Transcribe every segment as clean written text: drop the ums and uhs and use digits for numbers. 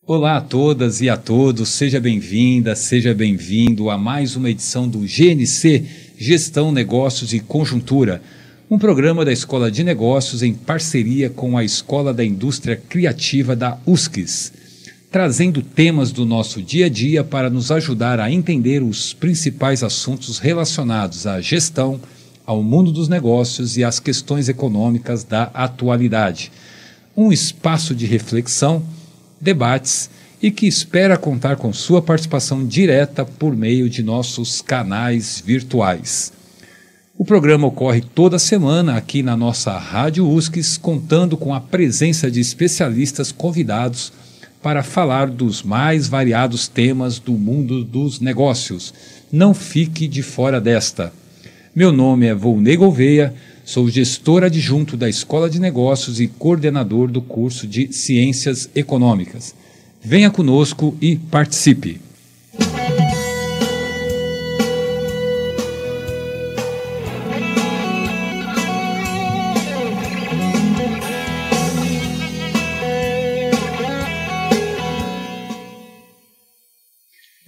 Olá a todas e a todos, seja bem-vinda, seja bem-vindo a mais uma edição do GNC, Gestão, Negócios e Conjuntura, um programa da Escola de Negócios em parceria com a Escola da Indústria Criativa da USCS, trazendo temas do nosso dia a dia para nos ajudar a entender os principais assuntos relacionados à gestão, ao mundo dos negócios e às questões econômicas da atualidade. Um espaço de reflexão, debates e que espera contar com sua participação direta por meio de nossos canais virtuais. O programa ocorre toda semana aqui na nossa Rádio USCS, contando com a presença de especialistas convidados para falar dos mais variados temas do mundo dos negócios. Não fique de fora desta. Meu nome é Volney Gouveia, sou gestor adjunto da Escola de Negócios e coordenador do curso de Ciências Econômicas. Venha conosco e participe!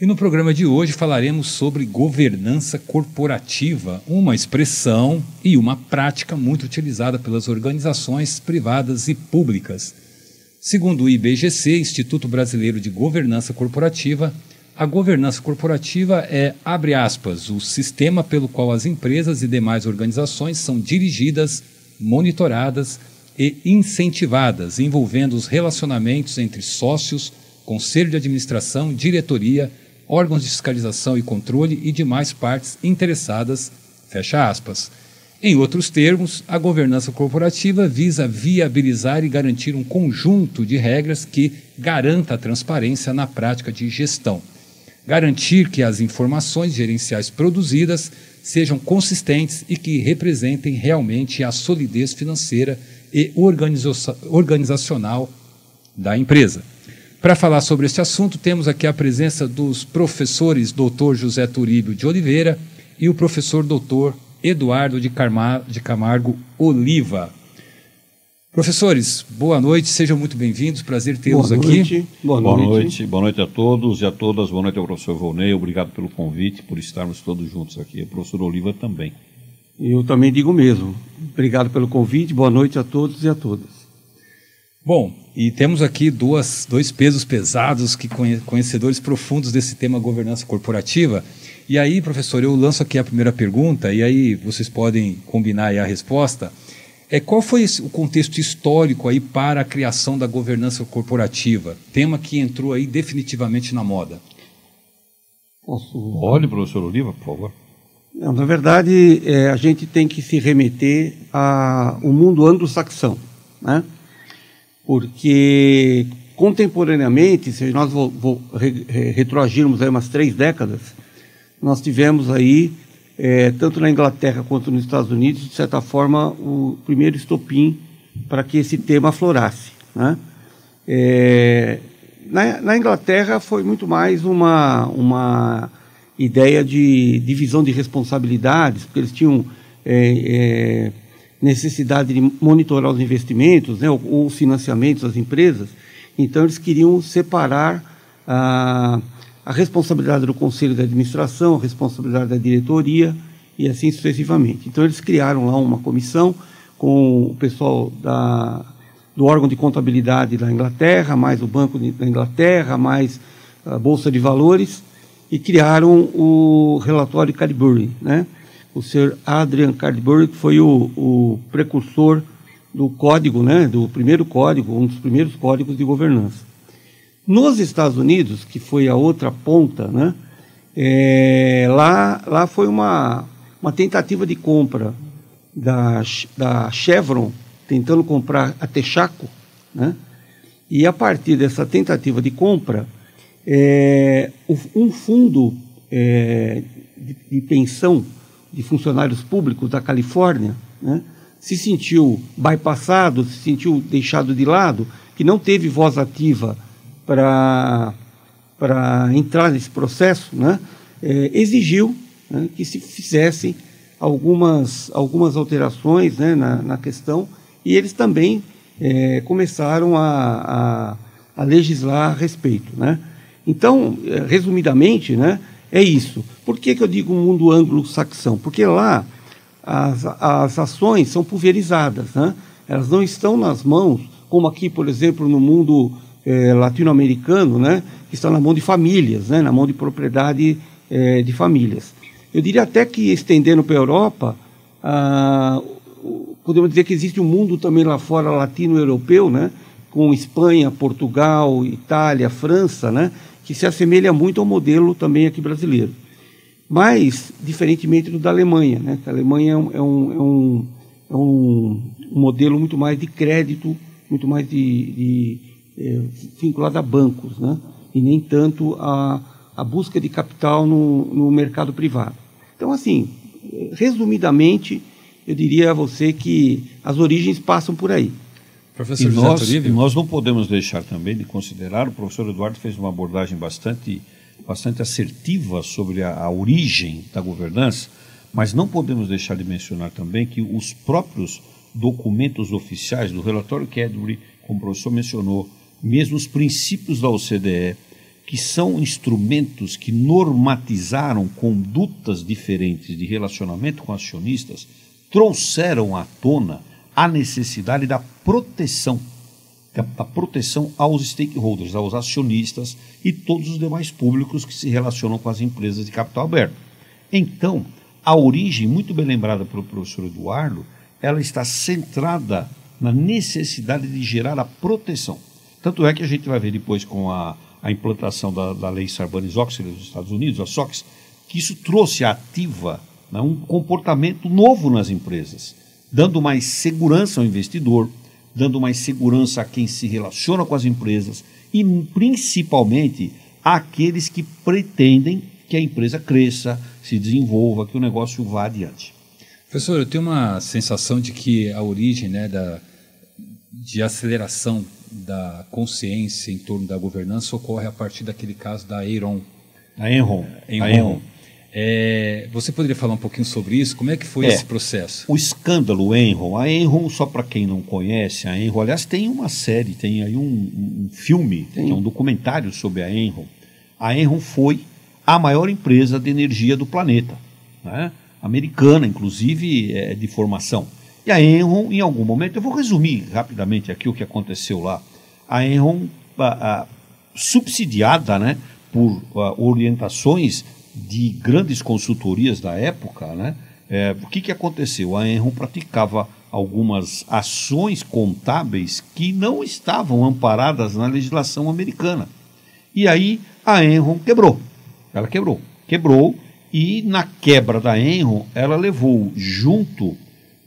E no programa de hoje falaremos sobre governança corporativa, uma expressão e uma prática muito utilizada pelas organizações privadas e públicas. Segundo o IBGC, Instituto Brasileiro de Governança Corporativa, a governança corporativa é, abre aspas, o sistema pelo qual as empresas e demais organizações são dirigidas, monitoradas e incentivadas, envolvendo os relacionamentos entre sócios, conselho de administração, diretoria, órgãos de fiscalização e controle e demais partes interessadas, fecha aspas. Em outros termos, a governança corporativa visa viabilizar e garantir um conjunto de regras que garanta a transparência na prática de gestão. Garantir que as informações gerenciais produzidas sejam consistentes e que representem realmente a solidez financeira e organizacional da empresa. Para falar sobre este assunto, temos aqui a presença dos professores Dr. José Turíbio de Oliveira e o professor Dr. Eduardo de Camargo Oliva. Professores, boa noite, sejam muito bem-vindos, prazer tê-los aqui. Boa noite a todos e a todas, boa noite ao professor Volney, obrigado pelo convite, por estarmos todos juntos aqui, o professor Oliva também. Eu também digo o mesmo, obrigado pelo convite, boa noite a todos e a todas. Bom, e temos aqui dois pesos pesados, conhecedores profundos desse tema governança corporativa. E aí, professor, eu lanço aqui a primeira pergunta, e aí vocês podem combinar aí a resposta. Qual foi o contexto histórico aí para a criação da governança corporativa? Tema que entrou aí definitivamente na moda. Olhe, professor Oliva, por favor. Não, na verdade, a gente tem que se remeter ao mundo anglo-saxão, né? Porque, contemporaneamente, se nós retroagirmos aí umas 3 décadas, nós tivemos aí, tanto na Inglaterra quanto nos Estados Unidos, de certa forma, o primeiro estopim para que esse tema aflorasse, né? Na Inglaterra foi muito mais uma ideia de divisão de responsabilidades, porque eles tinham necessidade de monitorar os investimentos, né, ou os financiamentos das empresas. Então eles queriam separar a responsabilidade do conselho de administração, a responsabilidade da diretoria e assim sucessivamente. Então eles criaram lá uma comissão com o pessoal do órgão de contabilidade da Inglaterra, mais o Banco da Inglaterra, mais a Bolsa de Valores, e criaram o relatório Cadbury, né? O Sir Adrian Cadbury, que foi o precursor do código, né, do primeiro código, um dos primeiros códigos de governança. Nos Estados Unidos, que foi a outra ponta, né, lá foi uma tentativa de compra da Chevron, tentando comprar a Texaco, né, e a partir dessa tentativa de compra, um fundo de pensão de funcionários públicos da Califórnia, né, se sentiu bypassado, se sentiu deixado de lado, que não teve voz ativa para entrar nesse processo, né, exigiu, né, que se fizessem algumas alterações, né, na questão, e eles também começaram a legislar a respeito, né? Então, resumidamente, né, é isso. Por que eu digo mundo anglo-saxão? Porque lá as ações são pulverizadas, né? Elas não estão nas mãos, como aqui, por exemplo, no mundo latino-americano, né, que está na mão de famílias, né, na mão de propriedade de famílias. Eu diria até que, estendendo para a Europa, podemos dizer que existe um mundo também lá fora latino-europeu, né, com Espanha, Portugal, Itália, França, né, que se assemelha muito ao modelo também aqui brasileiro. Mas, diferentemente do da Alemanha, né, que a Alemanha é um modelo muito mais de crédito, muito mais vinculado a bancos, né, e nem tanto a busca de capital no mercado privado. Então, assim, resumidamente, eu diria a você que as origens passam por aí. Professor nós não podemos deixar também de considerar, o professor Eduardo fez uma abordagem bastante assertiva sobre a origem da governança, mas não podemos deixar de mencionar também que os próprios documentos oficiais do relatório Cadbury, como o professor mencionou, mesmo os princípios da OCDE, que são instrumentos que normatizaram condutas diferentes de relacionamento com acionistas, trouxeram à tona a necessidade da proteção aos stakeholders, aos acionistas e todos os demais públicos que se relacionam com as empresas de capital aberto. Então, a origem, muito bem lembrada pelo professor Eduardo, ela está centrada na necessidade de gerar a proteção. Tanto é que a gente vai ver depois com a implantação da lei Sarbanes-Oxley dos Estados Unidos, a SOX, que isso trouxe ativa, né, um comportamento novo nas empresas, dando mais segurança ao investidor, dando mais segurança a quem se relaciona com as empresas e, principalmente, àqueles que pretendem que a empresa cresça, se desenvolva, que o negócio vá adiante. Professor, eu tenho uma sensação de que a origem, né, de aceleração da consciência em torno da governança ocorre a partir daquele caso da Enron. A Enron. Você poderia falar um pouquinho sobre isso? Como é que foi esse processo? O escândalo Enron. A Enron, só para quem não conhece, a Enron, aliás, tem uma série, tem aí um filme, que é um documentário sobre a Enron. A Enron foi a maior empresa de energia do planeta, né? Americana, inclusive, de formação. E a Enron, em algum momento, eu vou resumir rapidamente aqui o que aconteceu lá. A Enron, subsidiada, né, por orientações de grandes consultorias da época, né, o que aconteceu? A Enron praticava algumas ações contábeis que não estavam amparadas na legislação americana. E aí a Enron quebrou. Ela quebrou e na quebra da Enron ela levou junto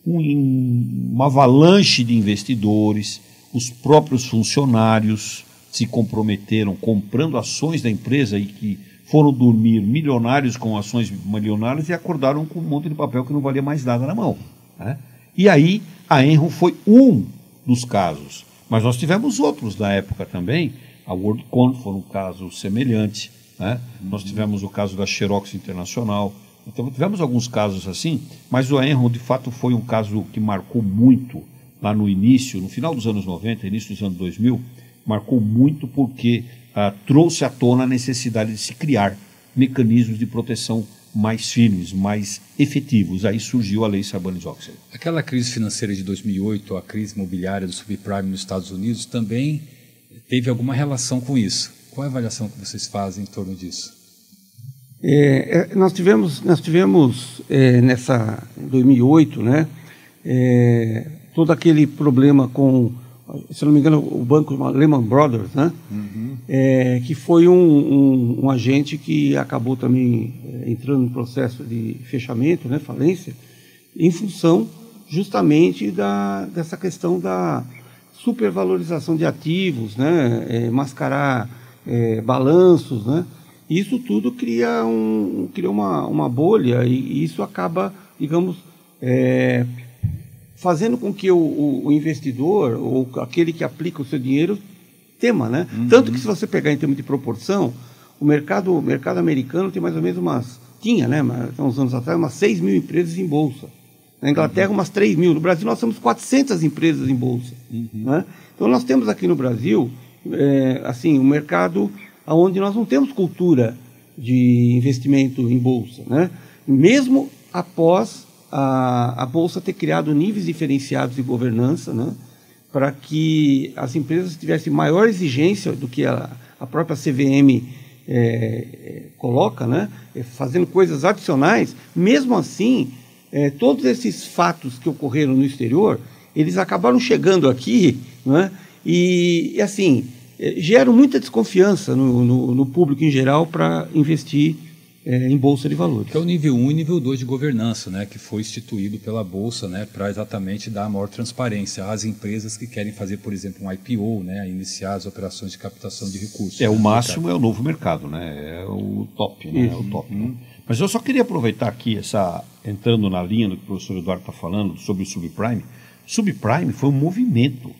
uma avalanche de investidores, os próprios funcionários se comprometeram comprando ações da empresa e que foram dormir milionários com ações milionárias e acordaram com um monte de papel que não valia mais nada na mão, né? E aí a Enron foi um dos casos, mas nós tivemos outros na época também. A WorldCom foi um caso semelhante, né? Nós tivemos o caso da Xerox Internacional. Então tivemos alguns casos assim, mas o Enron de fato foi um caso que marcou muito lá no início, no final dos anos 90, início dos anos 2000, marcou muito porque trouxe à tona a necessidade de se criar mecanismos de proteção mais firmes, mais efetivos. Aí surgiu a lei Sarbanes-Oxley. Aquela crise financeira de 2008, a crise imobiliária do subprime nos Estados Unidos, também teve alguma relação com isso. Qual é a avaliação que vocês fazem em torno disso? Nós tivemos nessa 2008, né, todo aquele problema com, se não me engano, o banco Lehman Brothers, né, que foi um agente que acabou também entrando no processo de fechamento, né, falência, em função justamente dessa questão da supervalorização de ativos, né, mascarar balanços, né. Isso tudo cria uma bolha e isso acaba, digamos, fazendo com que o investidor ou aquele que aplica o seu dinheiro tema, né? Tanto que se você pegar em termos de proporção, o mercado americano tem mais ou menos tinha, né, uns anos atrás, umas 6 mil empresas em bolsa. Na Inglaterra, umas 3 mil. No Brasil, nós temos 400 empresas em bolsa. Né? Então, nós temos aqui no Brasil assim, um mercado onde nós não temos cultura de investimento em bolsa, né? Mesmo após a bolsa ter criado níveis diferenciados de governança, né? Para que as empresas tivessem maior exigência do que a própria CVM coloca, né? Fazendo coisas adicionais. Mesmo assim, todos esses fatos que ocorreram no exterior, eles acabaram chegando aqui, né? E assim, geram muita desconfiança no público em geral para investir em Bolsa de Valores. Que é o nível 1 e nível 2 de governança, né, que foi instituído pela Bolsa, né, para exatamente dar maior transparência às empresas que querem fazer, por exemplo, um IPO, né, iniciar as operações de captação de recursos. O máximo é o novo mercado, né, é o top, né, é o top. Né? Mas eu só queria aproveitar aqui, entrando na linha do que o professor Eduardo está falando sobre o subprime. Subprime foi um movimento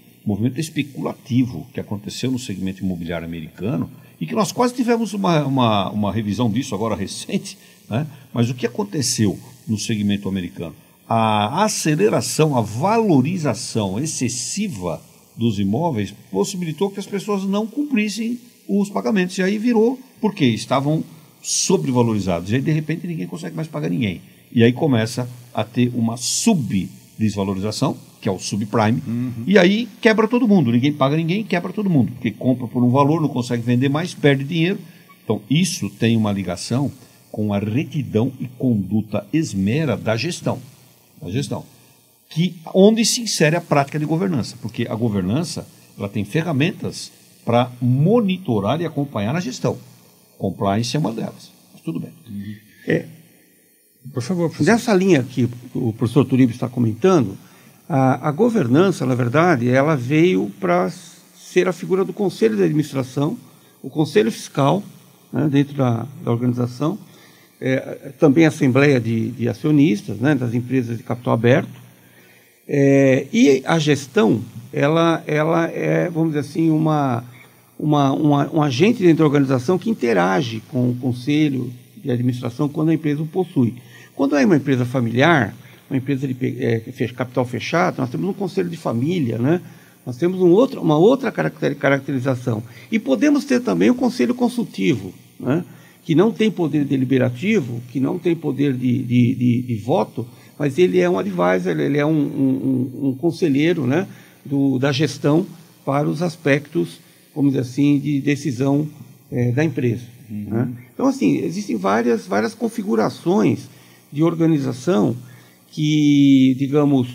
especulativo que aconteceu no segmento imobiliário americano e que nós quase tivemos uma revisão disso agora recente, né? Mas o que aconteceu no segmento americano? A aceleração, a valorização excessiva dos imóveis possibilitou que as pessoas não cumprissem os pagamentos. E aí virou, porque estavam sobrevalorizados. E aí, de repente, ninguém consegue mais pagar ninguém. E aí começa a ter uma subdesvalorização, que é o subprime, e aí quebra todo mundo. Ninguém paga ninguém, quebra todo mundo, porque compra por um valor, não consegue vender mais, perde dinheiro. Então, isso tem uma ligação com a retidão e conduta esmera da gestão. Onde se insere a prática de governança, porque a governança ela tem ferramentas para monitorar e acompanhar a gestão. Compliance é uma delas, mas tudo bem. Por favor, professor. Nessa linha que o professor Turíbio está comentando, a governança, na verdade, ela veio para ser a figura do conselho de administração, o conselho fiscal, né, dentro da organização, também a assembleia de acionistas, né, das empresas de capital aberto, e a gestão, ela é, vamos dizer assim, um agente dentro da organização que interage com o conselho de administração quando a empresa o possui. Quando é uma empresa familiar, uma empresa de capital fechado, nós temos um conselho de família, né? Nós temos uma outra caracterização. E podemos ter também o conselho consultivo, né? Que não tem poder deliberativo, que não tem poder de voto, mas ele é um advisor, ele é um conselheiro, né? Da gestão para os aspectos, vamos dizer assim, de decisão da empresa. Né? Então, assim, existem várias configurações de organização que, digamos,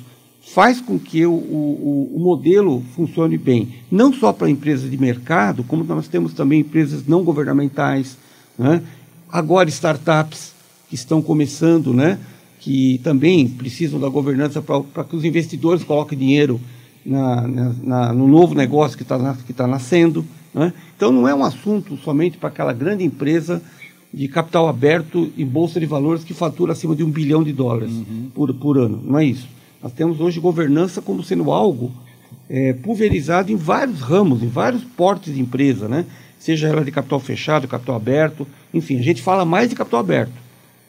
faz com que o modelo funcione bem, não só para empresas de mercado, como nós temos também empresas não governamentais, né? Agora startups que estão começando, né? Que também precisam da governança para que os investidores coloquem dinheiro no novo negócio que está nascendo. Né? Então, não é um assunto somente para aquela grande empresa de capital aberto e bolsa de valores que fatura acima de $1 bilhão por ano. Não é isso. Nós temos hoje governança como sendo algo pulverizado em vários ramos, em vários portes de empresa, né? Seja ela de capital fechado, capital aberto, enfim, a gente fala mais de capital aberto,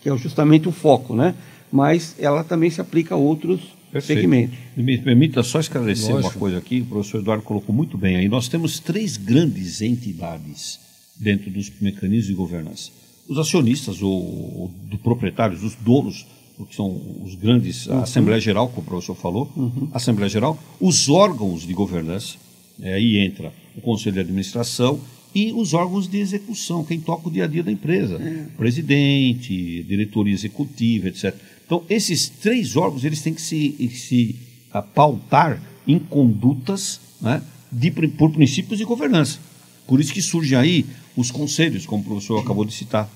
que é justamente o foco, né? Mas ela também se aplica a outros segmentos. Me permita só esclarecer uma coisa aqui, o professor Eduardo colocou muito bem aí. Nós temos 3 grandes entidades dentro dos mecanismos de governança. Os acionistas, ou do proprietários, os donos, que são os grandes, a Assembleia Geral, como o professor falou, a Assembleia Geral, os órgãos de governança, aí entra o Conselho de Administração e os órgãos de execução, quem toca o dia a dia da empresa, presidente, diretoria executiva, etc. Então, esses 3 órgãos, eles têm que se pautar em condutas, né, por princípios de governança. Por isso que surgem aí os conselhos, como o professor acabou de citar.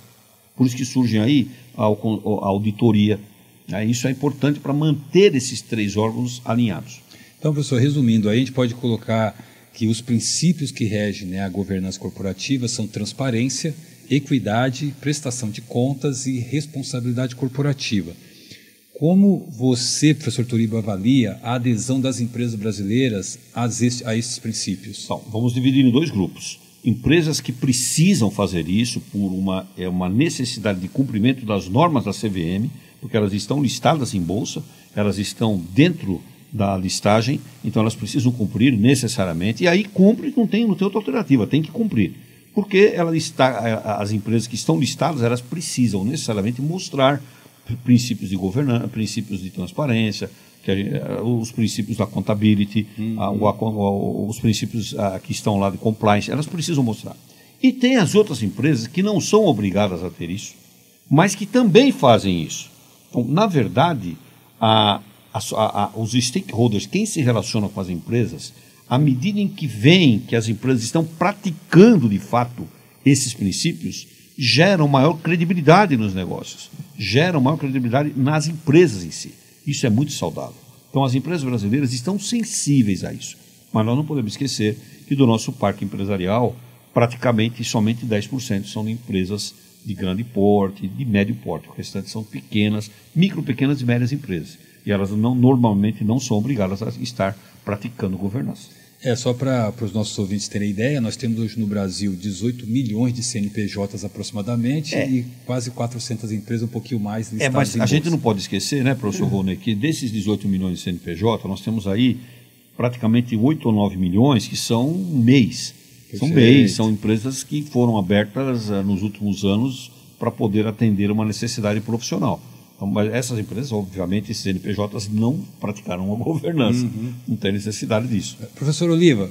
Por isso que surgem aí a auditoria. Isso é importante para manter esses 3 órgãos alinhados. Então, professor, resumindo, aí a gente pode colocar que os princípios que regem, né, a governança corporativa são transparência, equidade, prestação de contas e responsabilidade corporativa. Como você, professor Turíbio, avalia a adesão das empresas brasileiras a esses princípios? Bom, vamos dividir em 2 grupos. Empresas que precisam fazer isso por uma necessidade de cumprimento das normas da CVM, porque elas estão listadas em bolsa, elas estão dentro da listagem, então elas precisam cumprir necessariamente, e aí cumpre, não tem outra alternativa, tem que cumprir. Porque as empresas que estão listadas, elas precisam necessariamente mostrar princípios de governança, princípios de transparência, os princípios da contability, os princípios que estão lá de compliance, elas precisam mostrar. E tem as outras empresas que não são obrigadas a ter isso, mas que também fazem isso. Então, na verdade, os stakeholders, quem se relaciona com as empresas, à medida em que veem que as empresas estão praticando de fato esses princípios, geram maior credibilidade nos negócios, geram maior credibilidade nas empresas em si. Isso é muito saudável. Então as empresas brasileiras estão sensíveis a isso. Mas nós não podemos esquecer que do nosso parque empresarial, praticamente somente 10% são empresas de grande porte, de médio porte. O restante são pequenas, pequenas e médias empresas. E elas normalmente não são obrigadas a estar praticando governança. Só para os nossos ouvintes terem ideia, nós temos hoje no Brasil 18 milhões de CNPJs aproximadamente e quase 400 empresas, um pouquinho mais listadas mas em a gente bolsa. não pode esquecer, né, professor Rony, que desses 18 milhões de CNPJ, nós temos aí praticamente 8 ou 9 milhões que são MEIs. São MEIs, são empresas que foram abertas nos últimos anos para poder atender uma necessidade profissional. Mas essas empresas, obviamente, esses CNPJs não praticaram a governança, não tem necessidade disso. Professor Oliva,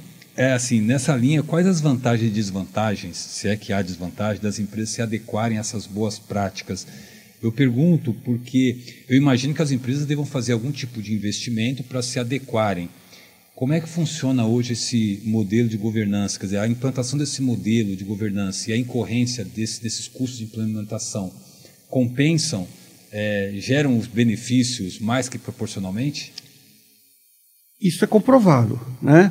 nessa linha, quais as vantagens e desvantagens, se é que há desvantagem, das empresas se adequarem a essas boas práticas? Eu pergunto porque eu imagino que as empresas devam fazer algum tipo de investimento para se adequarem. Como é que funciona hoje esse modelo de governança? Quer dizer, a implantação desse modelo de governança e a incorrência desses custos de implementação compensam? Geram os benefícios mais que proporcionalmente? Isso é comprovado, né?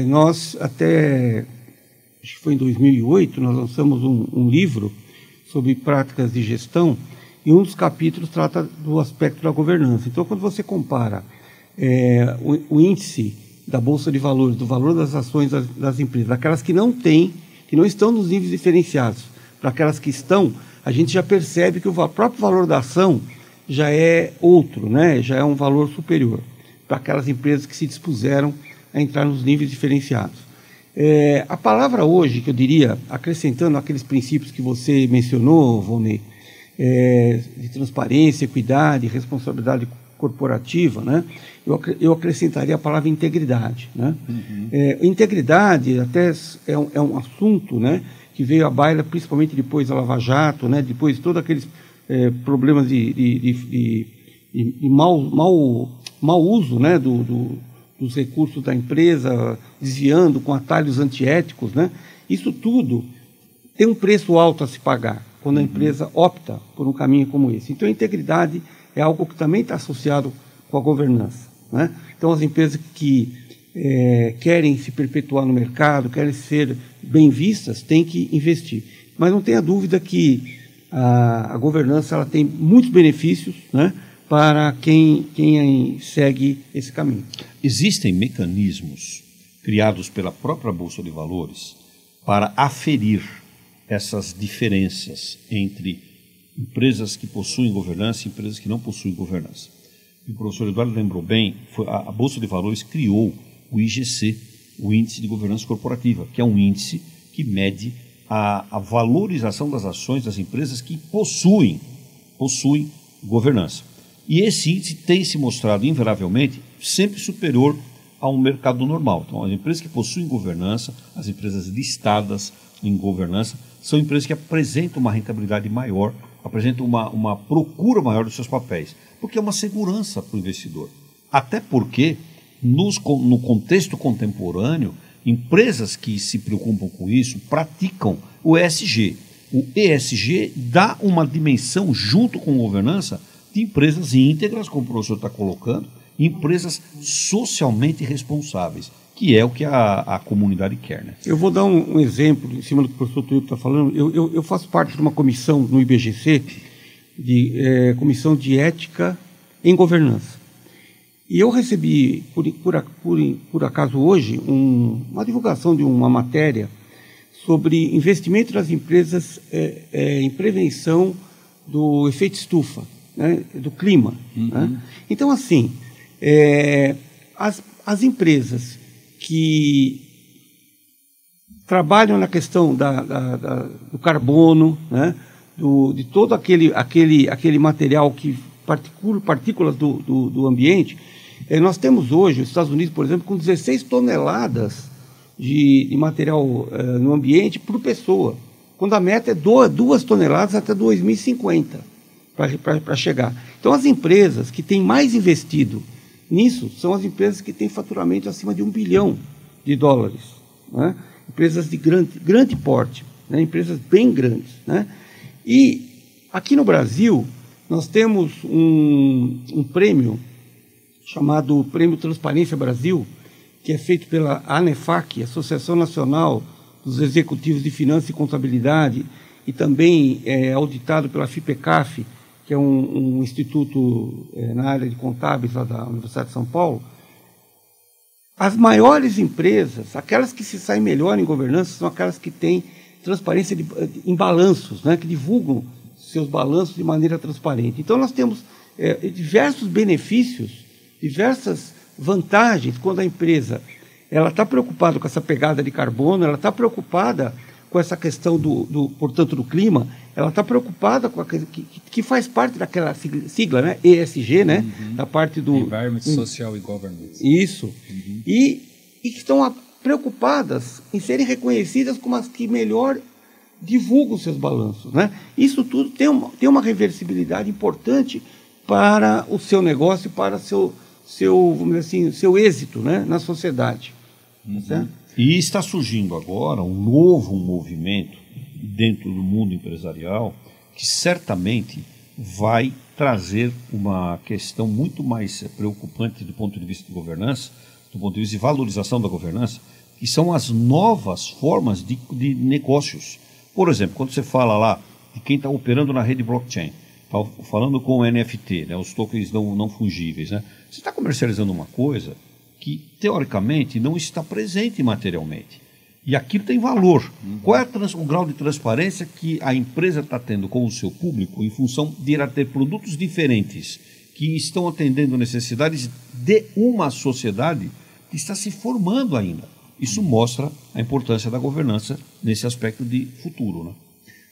Nós até, acho que foi em 2008, nós lançamos um livro sobre práticas de gestão e um dos capítulos trata do aspecto da governança. Então, quando você compara o índice da Bolsa de Valores, do valor das ações das empresas, aquelas que não estão nos níveis diferenciados, para aquelas que estão, a gente já percebe que o próprio valor da ação já é outro, né? Já é um valor superior para aquelas empresas que se dispuseram a entrar nos níveis diferenciados. A palavra hoje, que eu diria, acrescentando aqueles princípios que você mencionou, Volney, de transparência, equidade, responsabilidade corporativa, né? Eu acrescentaria a palavra integridade, né? Integridade até é um assunto, né, que veio à baila principalmente depois da Lava Jato, né, depois de todos aqueles problemas de mau uso, né, dos recursos da empresa, desviando com atalhos antiéticos, né? Isso tudo tem um preço alto a se pagar quando a empresa opta por um caminho como esse. Então a integridade é algo que também está associado com a governança, né? Então as empresas que querem se perpetuar no mercado, querem ser bem vistas, têm que investir. Mas não tenha dúvida que a governança ela tem muitos benefícios, né, para quem segue esse caminho. Existem mecanismos criados pela própria Bolsa de Valores para aferir essas diferenças entre empresas que possuem governança e empresas que não possuem governança. E o professor Eduardo lembrou bem, a Bolsa de Valores criou o IGC, o Índice de Governança Corporativa, que é um índice que mede a valorização das ações das empresas que possuem governança. E esse índice tem se mostrado, invariavelmente, sempre superior a um mercado normal. Então, as empresas que possuem governança, as empresas listadas em governança, são empresas que apresentam uma rentabilidade maior, apresentam uma procura maior dos seus papéis, porque é uma segurança para o investidor. Até porque, no contexto contemporâneo, empresas que se preocupam com isso praticam o ESG. O ESG dá uma dimensão, junto com governança, de empresas íntegras, como o professor está colocando, empresas socialmente responsáveis, que é o que a comunidade quer, né? Eu vou dar um exemplo em cima do que o professor Tuípo está falando. Eu faço parte de uma comissão no IBGC, Comissão de Ética em Governança. E eu recebi, por acaso hoje, uma divulgação de uma matéria sobre investimento das empresas em prevenção do efeito estufa, né, do clima. Né? Então, assim, As empresas que trabalham na questão do carbono, né, de todo aquele material que partículas do ambiente, nós temos hoje, os Estados Unidos, por exemplo, com 16 toneladas de material no ambiente por pessoa, quando a meta é 2 toneladas até 2050 para chegar. Então, as empresas que têm mais investido nisso são as empresas que têm faturamento acima de $1 bilhão, né? Empresas de grande porte, né? Empresas bem grandes, né? E aqui no Brasil nós temos um prêmio chamado Prêmio Transparência Brasil, que é feito pela ANEFAC, Associação Nacional dos Executivos de Finanças e Contabilidade, e também é auditado pela FIPECAF, que é um instituto na área de contábeis lá da Universidade de São Paulo. As maiores empresas, aquelas que se saem melhor em governança, são aquelas que têm transparência em balanços, né, que divulgam seus balanços de maneira transparente. Então, nós temos diversos benefícios, diversas vantagens quando a empresa está preocupada com essa pegada de carbono, ela está preocupada com essa questão portanto, do clima, ela está preocupada com aquele que faz parte daquela sigla, né? ESG, né? Da parte do Environment, Social e Governance. Isso. E que estão preocupadas em serem reconhecidas como as que melhor divulgam seus balanços, né? Isso tudo tem uma reversibilidade importante para o seu negócio, para vamos dizer assim, seu êxito, né, na sociedade. Certo? E está surgindo agora um novo movimento dentro do mundo empresarial que certamente vai trazer uma questão muito mais preocupante do ponto de vista de governança, do ponto de vista de valorização da governança, que são as novas formas de negócios. Por exemplo, quando você fala lá de quem está operando na rede blockchain, está falando com o NFT, né, os tokens não fungíveis, né, você está comercializando uma coisa que, teoricamente, não está presente materialmente. E aquilo tem valor. Qual é o grau de transparência que a empresa está tendo com o seu público em função de ela ter produtos diferentes que estão atendendo necessidades de uma sociedade que está se formando ainda? Isso mostra a importância da governança nesse aspecto de futuro, né?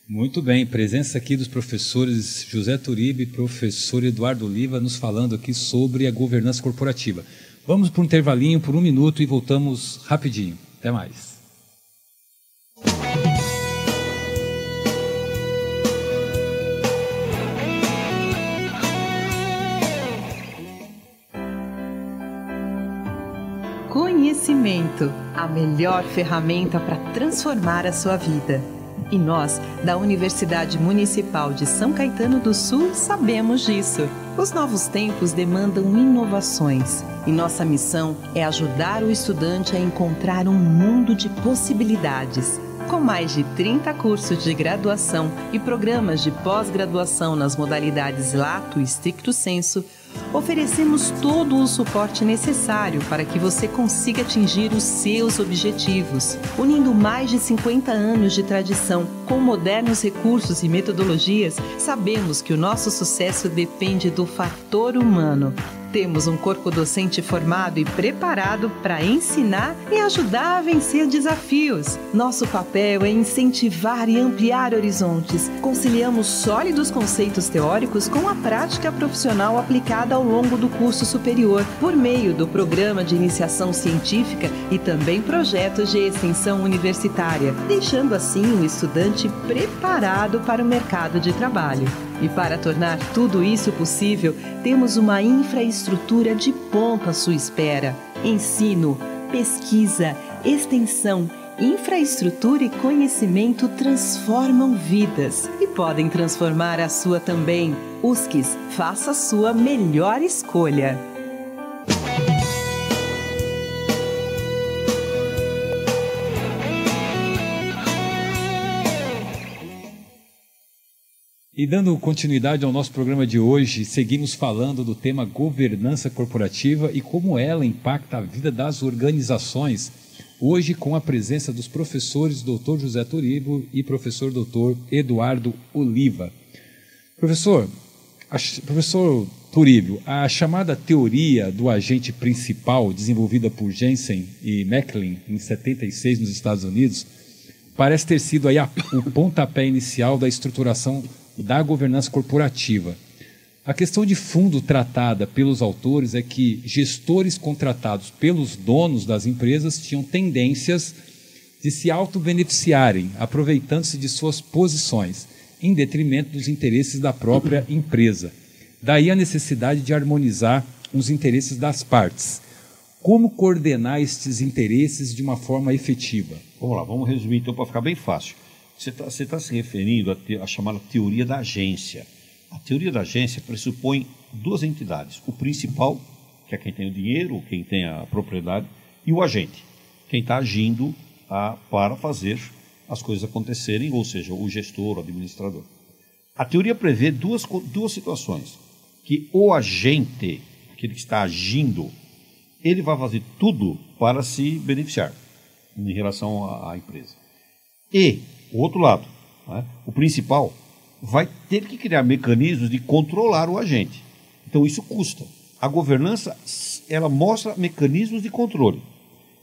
Muito bem, presença aqui dos professores José Turibe e professor Eduardo Oliva nos falando aqui sobre a governança corporativa. Vamos para um intervalinho por 1 minuto e voltamos rapidinho. Até mais. Conhecimento, a melhor ferramenta para transformar a sua vida. E nós, da Universidade Municipal de São Caetano do Sul, sabemos disso. Os novos tempos demandam inovações e nossa missão é ajudar o estudante a encontrar um mundo de possibilidades. Com mais de 30 cursos de graduação e programas de pós-graduação nas modalidades Lato e Stricto Sensu, oferecemos todo o suporte necessário para que você consiga atingir os seus objetivos, unindo mais de 50 anos de tradição com modernos recursos e metodologias. Sabemos que o nosso sucesso depende do fator humano. Temos um corpo docente formado e preparado para ensinar e ajudar a vencer desafios. Nosso papel é incentivar e ampliar horizontes. Conciliamos sólidos conceitos teóricos com a prática profissional aplicada ao longo do curso superior, por meio do programa de iniciação científica e também projetos de extensão universitária, deixando assim o estudante preparado para o mercado de trabalho. E para tornar tudo isso possível, temos uma infraestrutura de ponta à sua espera. Ensino, pesquisa, extensão, infraestrutura e conhecimento transformam vidas e podem transformar a sua também. USCS, faça a sua melhor escolha. E dando continuidade ao nosso programa de hoje, seguimos falando do tema governança corporativa e como ela impacta a vida das organizações, hoje com a presença dos professores Dr. José Turibe e professor Dr. Eduardo Oliva. Professor, Professor Turíbio, a chamada teoria do agente principal, desenvolvida por Jensen e Macklin em 76 nos Estados Unidos, parece ter sido aí o pontapé inicial da estruturação da governança corporativa. A questão de fundo tratada pelos autores é que gestores contratados pelos donos das empresas tinham tendências de se auto-beneficiarem, aproveitando-se de suas posições, em detrimento dos interesses da própria empresa. Daí a necessidade de harmonizar os interesses das partes. Como coordenar estes interesses de uma forma efetiva? Vamos lá, vamos resumir então para ficar bem fácil. Você tá se referindo à chamada teoria da agência. A teoria da agência pressupõe duas entidades. O principal, que é quem tem o dinheiro, quem tem a propriedade, e o agente, quem está agindo para fazer as coisas acontecerem, ou seja, o gestor, o administrador. A teoria prevê duas situações, que o agente, aquele que está agindo, ele vai fazer tudo para se beneficiar em relação à empresa. E, o outro lado, né, o principal, vai ter que criar mecanismos de controlar o agente. Então, isso custa. A governança, ela mostra mecanismos de controle.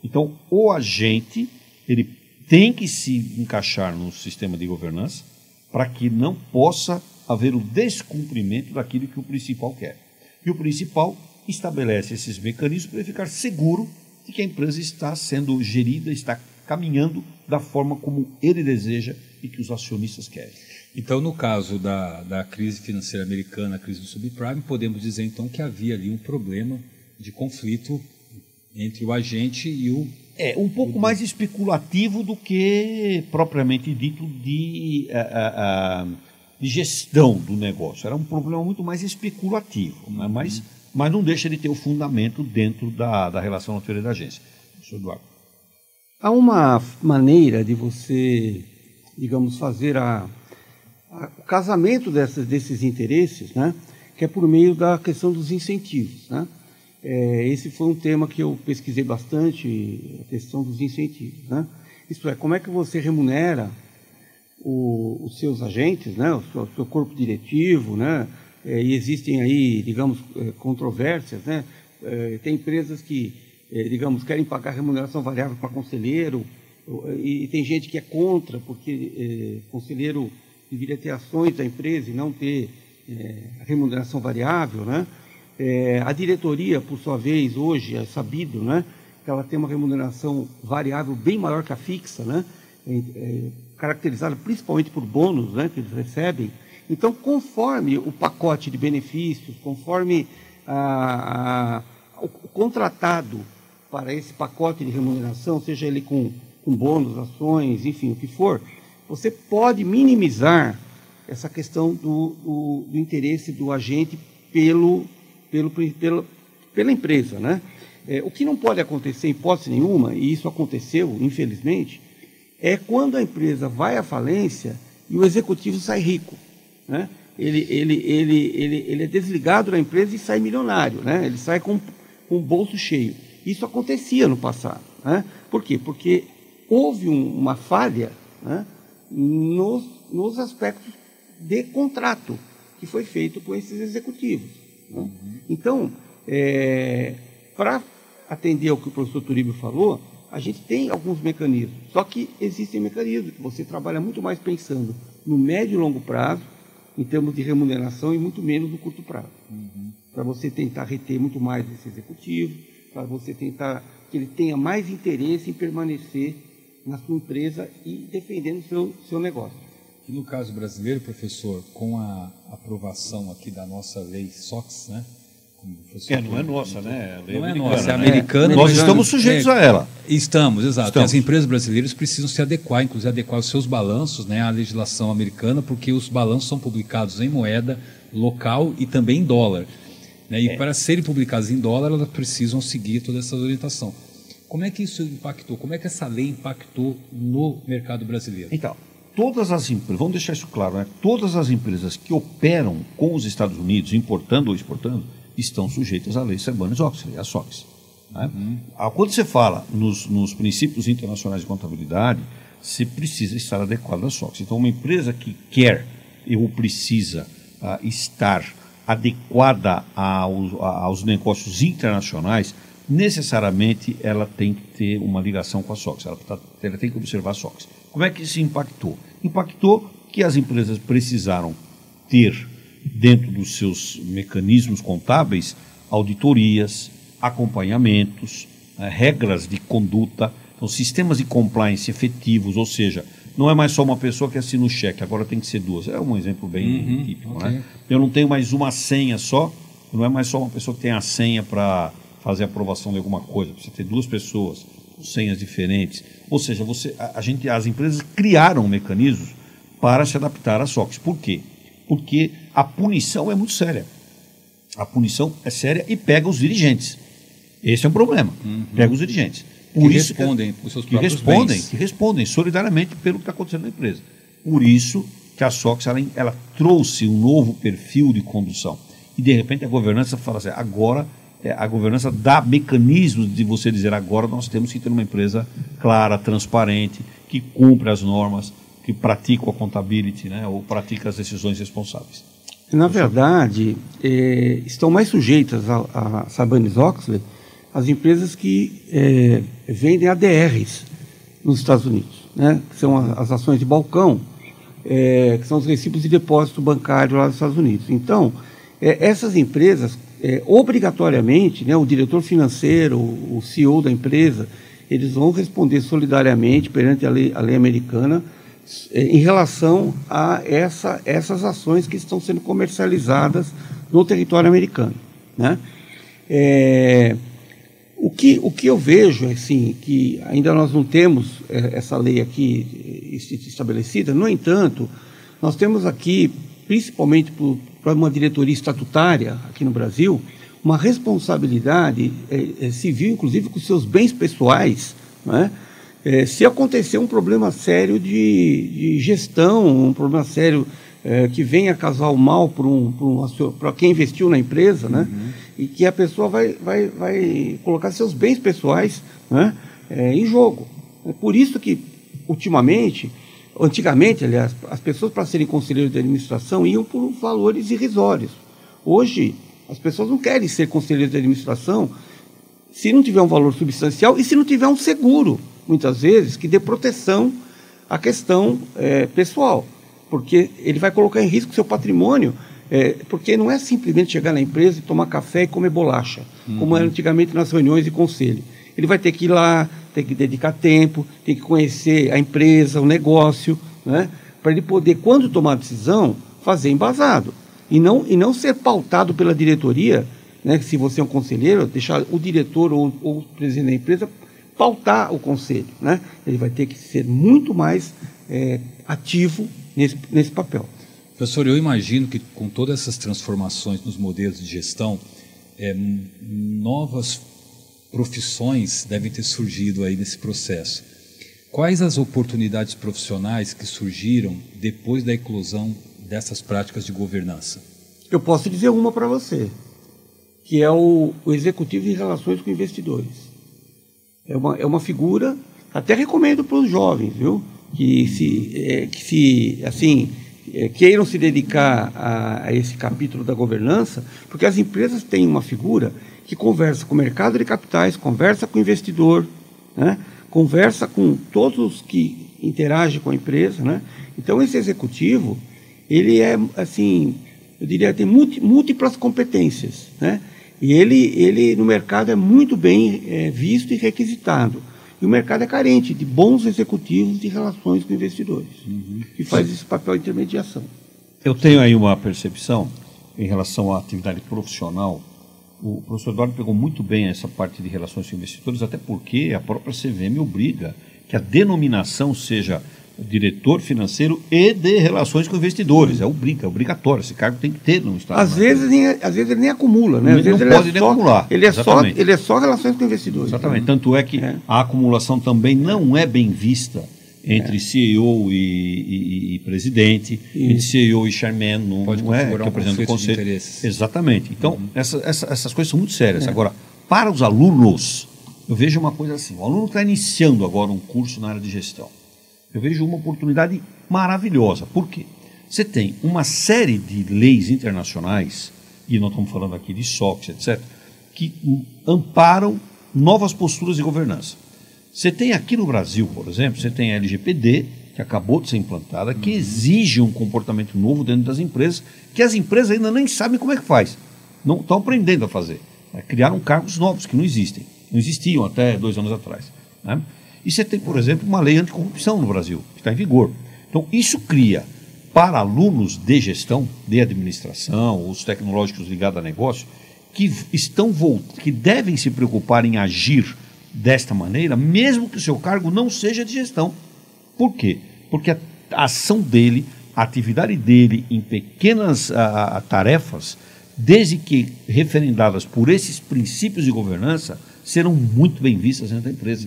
Então, o agente, ele tem que se encaixar no sistema de governança para que não possa haver o descumprimento daquilo que o principal quer. E o principal estabelece esses mecanismos para ele ficar seguro de que a empresa está sendo gerida, está caminhando da forma como ele deseja e que os acionistas querem. Então, no caso da crise financeira americana, a crise do subprime, podemos dizer então que havia ali um problema de conflito entre o agente e o... Um pouco mais especulativo do que propriamente dito de gestão do negócio. Era um problema muito mais especulativo, né? Mas não deixa de ter o fundamento dentro da relação na teoria da agência. Professor Eduardo. Há uma maneira de você, digamos, fazer o casamento desses interesses, né? Que é por meio da questão dos incentivos, né? Esse foi um tema que eu pesquisei bastante, a questão dos incentivos, né? Isto é, como é que você remunera os seus agentes, né? O seu corpo diretivo, né? E existem aí, digamos, controvérsias, né? Tem empresas que, digamos, querem pagar remuneração variável para conselheiro, e tem gente que é contra, porque conselheiro deveria ter ações da empresa e não ter remuneração variável, né? A diretoria, por sua vez, hoje é sabido, né, que ela tem uma remuneração variável bem maior que a fixa, né, caracterizada principalmente por bônus, né, que eles recebem. Então, conforme o pacote de benefícios, conforme o contratado para esse pacote de remuneração, seja ele com bônus, ações, enfim, o que for, você pode minimizar essa questão do interesse do agente pela empresa, né? O que não pode acontecer, em hipótese nenhuma, e isso aconteceu, infelizmente, é quando a empresa vai à falência e o executivo sai rico, né? Ele é desligado da empresa e sai milionário, né? Ele sai com o bolso cheio. Isso acontecia no passado, né? Por quê? Porque houve uma falha, né, nos aspectos de contrato que foi feito com esses executivos, né? Então, para atender ao que o professor Turíbio falou, a gente tem alguns mecanismos, só que existem mecanismos que você trabalha muito mais pensando no médio e longo prazo, em termos de remuneração, e muito menos no curto prazo. Para você tentar reter muito mais esse executivo, para você tentar que ele tenha mais interesse em permanecer na sua empresa e defendendo o seu negócio. E no caso brasileiro, professor, com a aprovação aqui da nossa lei SOX, né? Não é nossa, né? Não é nossa, é americana. Nós estamos sujeitos a ela. Estamos, exato. As empresas brasileiras precisam se adequar, inclusive adequar os seus balanços, né, à legislação americana, porque os balanços são publicados em moeda local e também em dólar, né? E para serem publicados em dólar, elas precisam seguir toda essa orientação. Como é que isso impactou? Como é que essa lei impactou no mercado brasileiro? Então, todas as empresas, vamos deixar isso claro, né? Todas as empresas que operam com os Estados Unidos, importando ou exportando, estão sujeitas à lei Sarbanes-Oxley, a SOX. Né? Quando você fala nos princípios internacionais de contabilidade, você precisa estar adequado à SOX. Então, uma empresa que quer ou precisa estar adequada aos negócios internacionais, necessariamente ela tem que ter uma ligação com a SOX, ela tem que observar a SOX. Como é que isso impactou? Impactou que as empresas precisaram ter, dentro dos seus mecanismos contábeis, auditorias, acompanhamentos, regras de conduta, então, sistemas de compliance efetivos, ou seja, não é mais só uma pessoa que assina o cheque, agora tem que ser duas. É um exemplo bem típico. Okay. Né? Eu não tenho mais uma senha só, não é mais só uma pessoa que tem a senha para fazer a aprovação de alguma coisa, você tem duas pessoas com senhas diferentes. Ou seja, as empresas criaram mecanismos para se adaptar à SOX. Por quê? Porque a punição é muito séria. A punição é séria e pega os dirigentes. Esse é um problema. Pega os dirigentes. Por isso respondem os seus próprios bens. Que respondem solidariamente pelo que está acontecendo na empresa. Por isso que a SOX ela trouxe um novo perfil de condução. E, de repente, a governança fala assim, agora, a governança dá mecanismos de você dizer, agora nós temos que ter uma empresa clara, transparente, que cumpre as normas, que pratica a contabilidade, né, ou pratica as decisões responsáveis. Na verdade, estão mais sujeitas a Sarbanes-Oxley as empresas que vendem ADRs nos Estados Unidos, né? Que são as ações de balcão, que são os recibos de depósito bancário lá nos Estados Unidos. Então, essas empresas, obrigatoriamente, né, o diretor financeiro, o CEO da empresa, eles vão responder solidariamente perante a lei americana em relação a essas ações que estão sendo comercializadas no território americano, né? O que eu vejo, assim, que ainda nós não temos essa lei aqui estabelecida, no entanto, nós temos aqui, principalmente para uma diretoria estatutária aqui no Brasil, uma responsabilidade civil, inclusive com seus bens pessoais, né? Se acontecer um problema sério de gestão, um problema sério que venha causar o mal para quem investiu na empresa, né? E que a pessoa vai colocar seus bens pessoais, né, em jogo. É por isso que, antigamente, aliás, as pessoas para serem conselheiros de administração iam por valores irrisórios. Hoje, as pessoas não querem ser conselheiros de administração se não tiver um valor substancial e se não tiver um seguro, muitas vezes, que dê proteção à questão pessoal, porque ele vai colocar em risco o seu patrimônio, porque não é simplesmente chegar na empresa e tomar café e comer bolacha, como era antigamente nas reuniões de conselho. Ele vai ter que ir lá, tem que dedicar tempo, tem que conhecer a empresa, o negócio, né, para ele poder, quando tomar a decisão, fazer embasado. E não ser pautado pela diretoria, né, se você é um conselheiro, deixar o diretor ou o presidente da empresa pautar o conselho, né? Ele vai ter que ser muito mais ativo nesse papel. Professor, eu imagino que com todas essas transformações nos modelos de gestão, novas profissões devem ter surgido aí nesse processo. Quais as oportunidades profissionais que surgiram depois da eclosão dessas práticas de governança? Eu posso dizer uma para você, que é o executivo em relações com investidores. É uma figura, até recomendo para os jovens, viu? Queiram se dedicar a esse capítulo da governança, porque as empresas têm uma figura que conversa com o mercado de capitais, conversa com o investidor, né? Conversa com todos os que interagem com a empresa, né? Então, esse executivo, ele eu diria, tem múltiplas competências, né? E ele no mercado é muito bem visto e requisitado. E o mercado é carente de bons executivos de relações com investidores, que faz esse papel de intermediação. Eu tenho aí uma percepção em relação à atividade profissional. O professor Eduardo pegou muito bem essa parte de relações com investidores, até porque a própria CVM obriga que a denominação seja diretor financeiro e de relações com investidores. É obrigatório, esse cargo tem que ter no Estado. Às vezes ele nem acumula, né? Às vezes não pode nem acumular. Ele é só relações com investidores. Exatamente. Tanto é que a acumulação também não é bem vista entre CEO e presidente, entre CEO e chairman, pode não é que é o presidente do conselho. De interesses. Exatamente. Então, essas coisas são muito sérias. Agora, para os alunos, eu vejo uma coisa assim, o aluno está iniciando agora um curso na área de gestão. Eu vejo uma oportunidade maravilhosa. Por quê? Você tem uma série de leis internacionais e nós estamos falando aqui de SOX, etc., que amparam novas posturas de governança. Você tem aqui no Brasil, por exemplo, você tem a LGPD, que acabou de ser implantada, que exige um comportamento novo dentro das empresas, que as empresas ainda nem sabem como é que faz. Não estão aprendendo a fazer. Criaram cargos novos que não existem. Não existiam até 2 anos atrás. Né? E você tem, por exemplo, uma lei anticorrupção no Brasil, que está em vigor. Então, isso cria, para alunos de gestão, de administração, os tecnológicos ligados a negócio, que devem se preocupar em agir desta maneira, mesmo que o seu cargo não seja de gestão. Por quê? Porque a ação dele, a atividade dele em pequenas tarefas, desde que referendadas por esses princípios de governança, serão muito bem vistas dentro da empresa.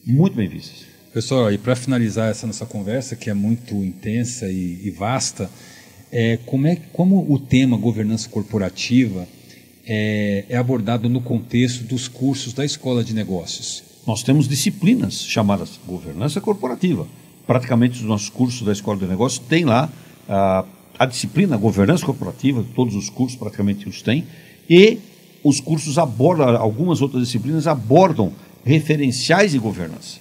Muito bem vistas. Pessoal, e para finalizar essa nossa conversa, que é muito intensa e vasta, como o tema governança corporativa é abordado no contexto dos cursos da Escola de Negócios? Nós temos disciplinas chamadas governança corporativa. Praticamente os nossos cursos da Escola de Negócios têm lá a disciplina governança corporativa, todos os cursos praticamente os têm, e os cursos abordam, algumas outras disciplinas abordam referenciais de governança.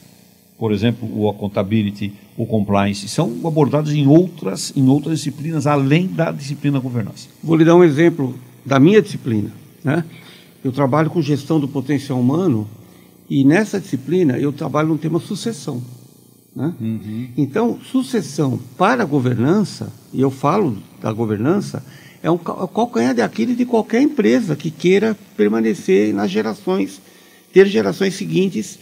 Por exemplo, o accountability, o compliance, são abordados em outras disciplinas, além da disciplina governança. Vou lhe dar um exemplo da minha disciplina, né? Eu trabalho com gestão do potencial humano e nessa disciplina eu trabalho no tema sucessão, né? Então, sucessão para a governança, e eu falo da governança, é o calcanhar de Aquiles de qualquer empresa que queira permanecer nas gerações, ter gerações seguintes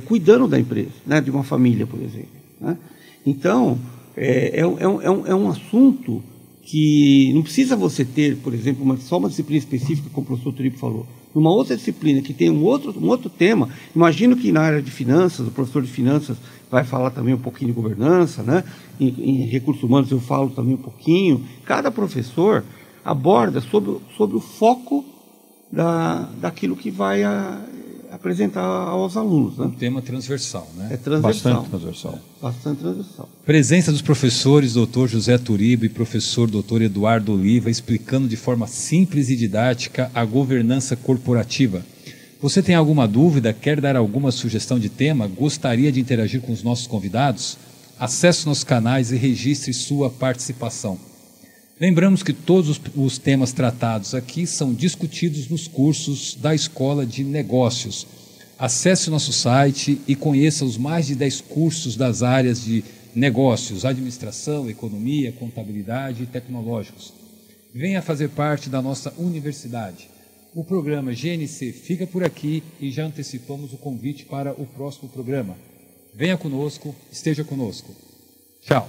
cuidando da empresa, né? De uma família, por exemplo, né? Então, é um assunto que não precisa você ter, por exemplo, só uma disciplina específica, como o professor Turipo falou. Numa outra disciplina que tem um outro tema, imagino que na área de finanças, o professor de finanças vai falar também um pouquinho de governança, né? Em recursos humanos eu falo também um pouquinho. Cada professor aborda sobre o foco daquilo que vai apresentar aos alunos, né? Um tema transversal, né? É transversal. Bastante transversal. Bastante transversal. Presença dos professores Dr. José Turibo e professor Dr. Eduardo Oliva explicando de forma simples e didática a governança corporativa. Você tem alguma dúvida, quer dar alguma sugestão de tema, gostaria de interagir com os nossos convidados? Acesse nossos canais e registre sua participação. Lembramos que todos os temas tratados aqui são discutidos nos cursos da Escola de Negócios. Acesse o nosso site e conheça os mais de 10 cursos das áreas de negócios, administração, economia, contabilidade e tecnológicos. Venha fazer parte da nossa universidade. O programa GNC fica por aqui e já antecipamos o convite para o próximo programa. Venha conosco, esteja conosco. Tchau.